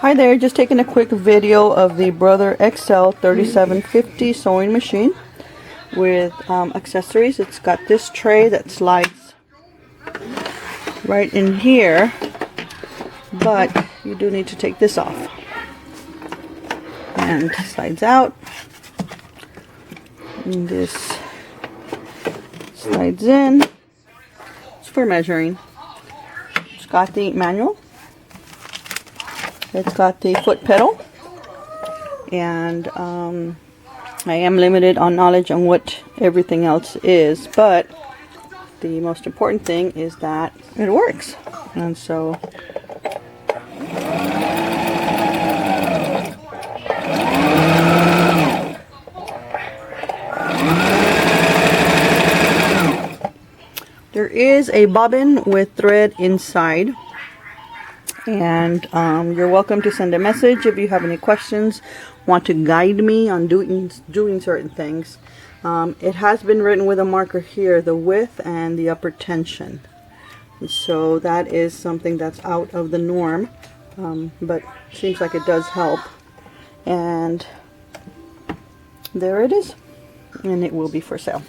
Hi there, just taking a quick video of the Brother XL-3750 sewing machine with accessories. It's got this tray that slides right in here, but you do need to take this off. And slides out. And this slides in. It's for measuring. It's got the manual. It's got the foot pedal, and I am limited on knowledge on what everything else is, but the most important thing is that it works. And so there is a bobbin with thread inside. And you're welcome to send a message if you have any questions, want to guide me on doing certain things. It has been written with a marker here, the width and the upper tension. So that is something that's out of the norm, but seems like it does help. And there it is, and it will be for sale.